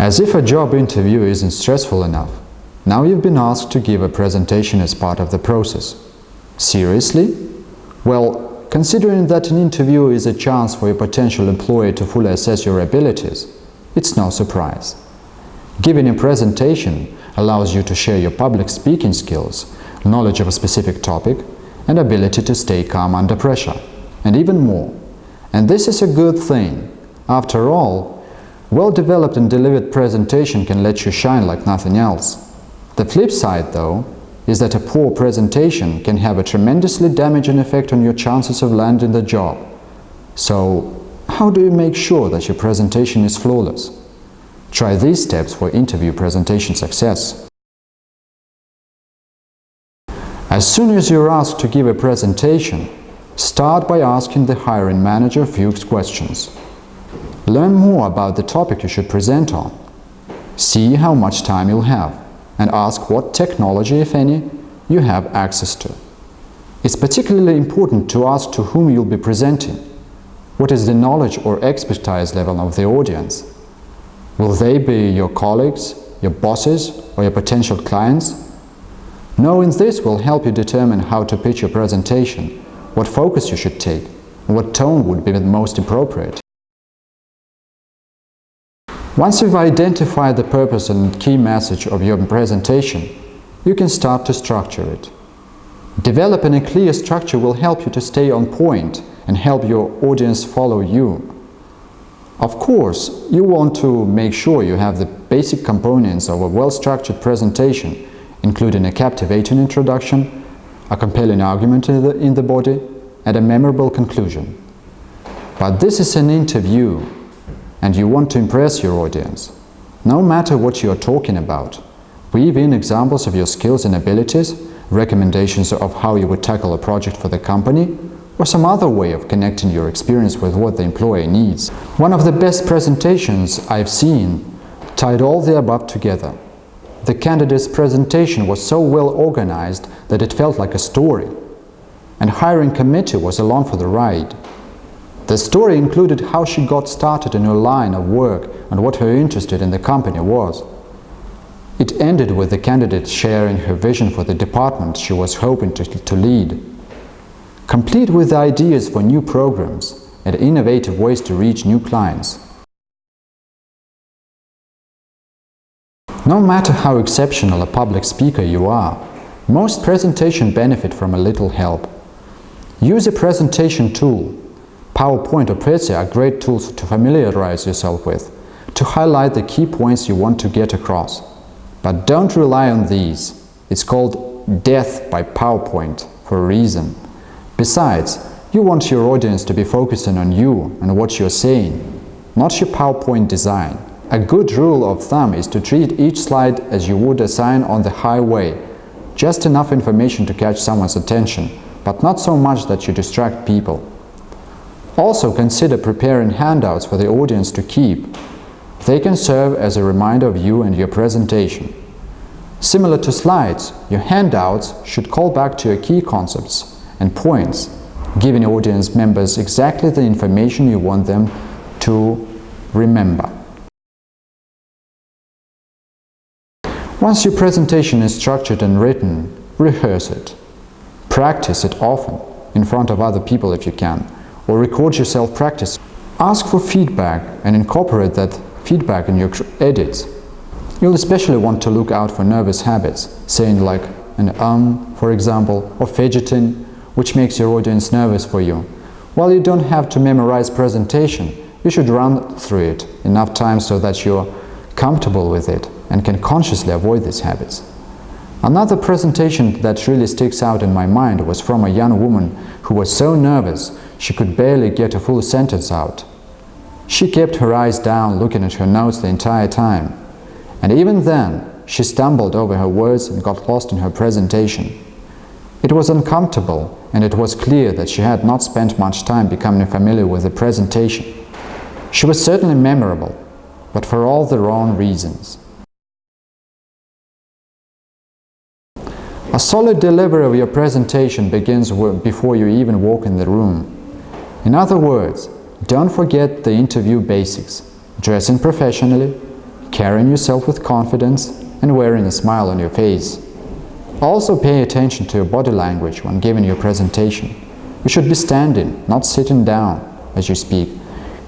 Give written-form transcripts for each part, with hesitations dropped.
As if a job interview isn't stressful enough, now you've been asked to give a presentation as part of the process. Seriously? Well, considering that an interview is a chance for your potential employer to fully assess your abilities, it's no surprise. Giving a presentation allows you to share your public speaking skills, knowledge of a specific topic, and ability to stay calm under pressure, and even more. And this is a good thing. After all, well-developed and delivered presentation can let you shine like nothing else. The flip side, though, is that a poor presentation can have a tremendously damaging effect on your chances of landing the job. So, how do you make sure that your presentation is flawless? Try these steps for interview presentation success. As soon as you're asked to give a presentation, start by asking the hiring manager a few questions. Learn more about the topic you should present on. See how much time you'll have, and ask what technology, if any, you have access to. It's particularly important to ask to whom you'll be presenting. What is the knowledge or expertise level of the audience? Will they be your colleagues, your bosses, or your potential clients? Knowing this will help you determine how to pitch your presentation, what focus you should take, and what tone would be the most appropriate. Once you've identified the purpose and key message of your presentation, you can start to structure it. Developing a clear structure will help you to stay on point and help your audience follow you. Of course, you want to make sure you have the basic components of a well-structured presentation, including a captivating introduction, a compelling argument in the body, and a memorable conclusion. But this is an interview, and you want to impress your audience. No matter what you are talking about, weave in examples of your skills and abilities, recommendations of how you would tackle a project for the company, or some other way of connecting your experience with what the employee needs. One of the best presentations I've seen tied all the above together. The candidate's presentation was so well organized that it felt like a story, and hiring committee was along for the ride. The story included how she got started in her line of work and what her interest in the company was. It ended with the candidate sharing her vision for the department she was hoping to lead, complete with ideas for new programs and innovative ways to reach new clients. No matter how exceptional a public speaker you are, most presentations benefit from a little help. Use a presentation tool. PowerPoint or Prezi are great tools to familiarize yourself with, to highlight the key points you want to get across. But don't rely on these. It's called death by PowerPoint for a reason. Besides, you want your audience to be focusing on you and what you're saying, not your PowerPoint design. A good rule of thumb is to treat each slide as you would a sign on the highway. Just enough information to catch someone's attention, but not so much that you distract people. Also consider preparing handouts for the audience to keep. They can serve as a reminder of you and your presentation. Similar to slides, your handouts should call back to your key concepts and points, giving audience members exactly the information you want them to remember. Once your presentation is structured and written, rehearse it. Practice it often, in front of other people if you can, or record yourself practice. Ask for feedback and incorporate that feedback in your edits. You'll especially want to look out for nervous habits, saying like an for example, or fidgeting, which makes your audience nervous for you. While you don't have to memorize presentation, you should run through it enough times so that you're comfortable with it and can consciously avoid these habits. Another presentation that really sticks out in my mind was from a young woman who was so nervous she could barely get a full sentence out. She kept her eyes down, looking at her notes the entire time. And even then, she stumbled over her words and got lost in her presentation. It was uncomfortable, and it was clear that she had not spent much time becoming familiar with the presentation. She was certainly memorable, but for all the wrong reasons. A solid delivery of your presentation begins before you even walk in the room. In other words, don't forget the interview basics: dressing professionally, carrying yourself with confidence, and wearing a smile on your face. Also pay attention to your body language when giving your presentation. You should be standing, not sitting down as you speak.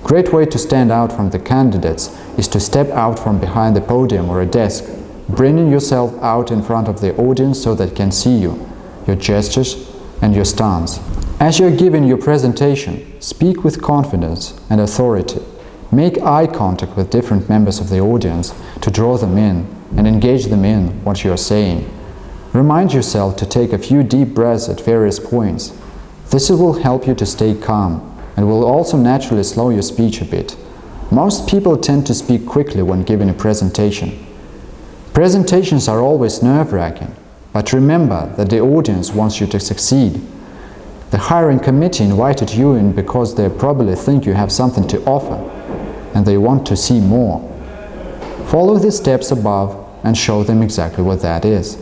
Great way to stand out from the candidates is to step out from behind the podium or a desk, bringing yourself out in front of the audience so they can see you, your gestures and your stance. As you're giving your presentation, speak with confidence and authority. Make eye contact with different members of the audience to draw them in and engage them in what you're saying. Remind yourself to take a few deep breaths at various points. This will help you to stay calm and will also naturally slow your speech a bit. Most people tend to speak quickly when giving a presentation. Presentations are always nerve-wracking, but remember that the audience wants you to succeed. The hiring committee invited you in because they probably think you have something to offer and they want to see more. Follow the steps above and show them exactly what that is.